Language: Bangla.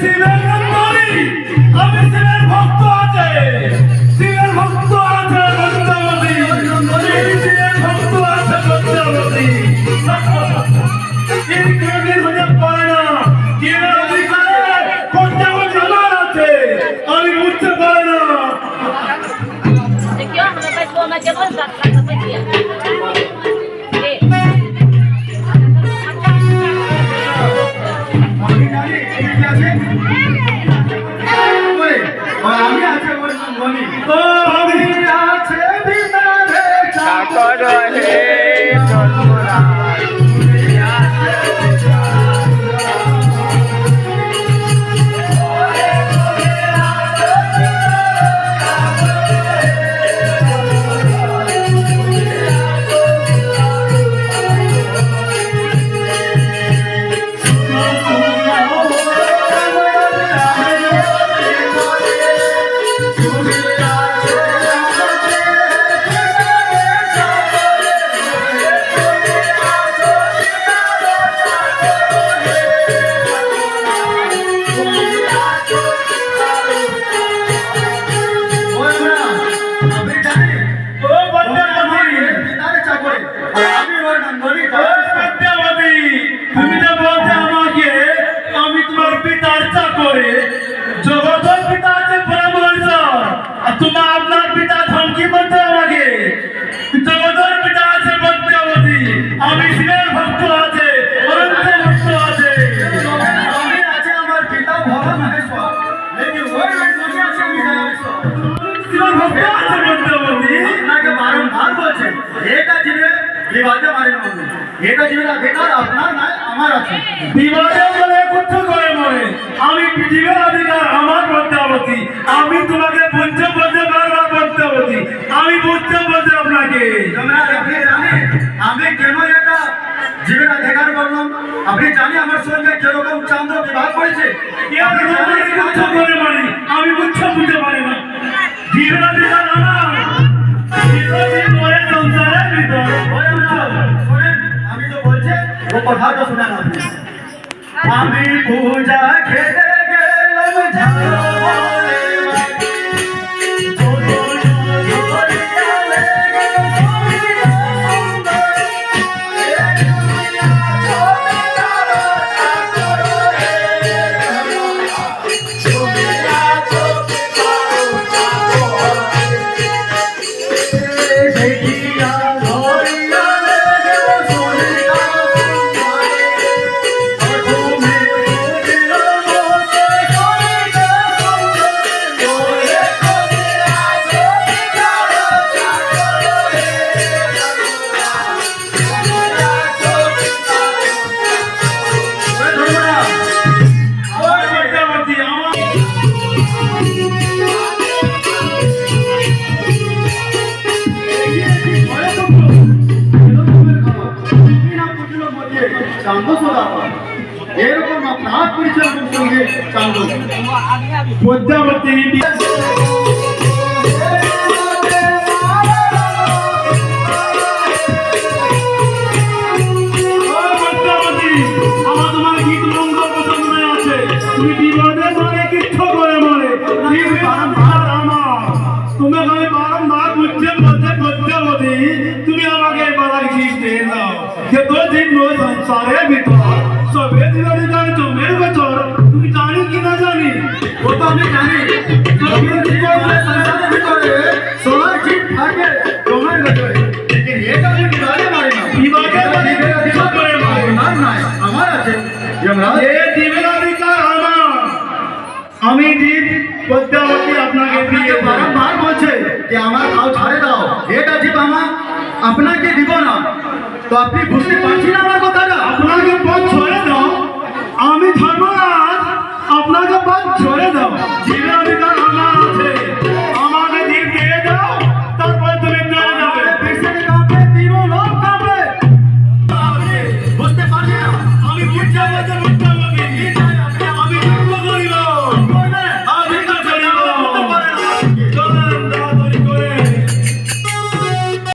শিবের নন্দনী, আমি শিবের ভক্ত আছে, শিবের ভক্ত আছে পদ্মাবতী, শিবের ভক্ত আছে পদ্মাবতী। এই কোনদিন হতে পারে না, শিবের অধিকারে পদ্মাবতী আমার আছে, আমি বুঝতে পারি না। আমি আছে বলি ও আমি আছে বিনারে চাকর হে চন্দ্রা আমি পৃথিবীর অধিকার আমার পদ্মাবতী, আমি তোমাকে বুঝতে বলতে বারবার পদ্মাবতী, আমি বুঝতে বলতে আপনাকে। আমি কেন এটা জীবন অধিকার বললাম? আপনি জানি আমার সঙ্গে কিরকম চান্দ বিবাহ করেছে? আমি বুঝতে বুঝতে পারি না। জীবন অধিকার আমার, সংসারের ভিতর। আমি তো বলছি ও কথাটা শুনে না। আমি পূজা খেতে গেলাম এরকম আপনার পরিচয় সঙ্গে চান্দ পদ্মাবতী আমার তোমার গীত মন্দ পছন্দ আছে, তুমি বিবাদে মরে কিচ্ছু করে মরে বারম্বার আমার তোমাকে আমি বারম্বার বুঝতে বলতে পদ্মাবতী, তুমি আমাকে বলার গীত দিয়ে দাও যে তোর জীব সংসারের ভিতর সবে দিবাধিকার জমের ভেতর, তুমি জানি কি না জানি? ও তো আমি জানি সংসারের ভিতরে সবাই ঠিক থাকে জমের ভেতরে, কিন্তু এটা আমি বিবাদে মারি না। বিবাদে মারি কিচ্ছু করে মারি আমার নাই, আমার আছে। আমি জীব পদ্মাবতী আপনাকে দিয়ে বারবার বলছে যে আমার খাও ছাড়ে দাও, এটা জীব আমার আপনাকে দিব না। তো আপনি বুঝতে পারছেন আমার কথাটা? আপনাকে পথ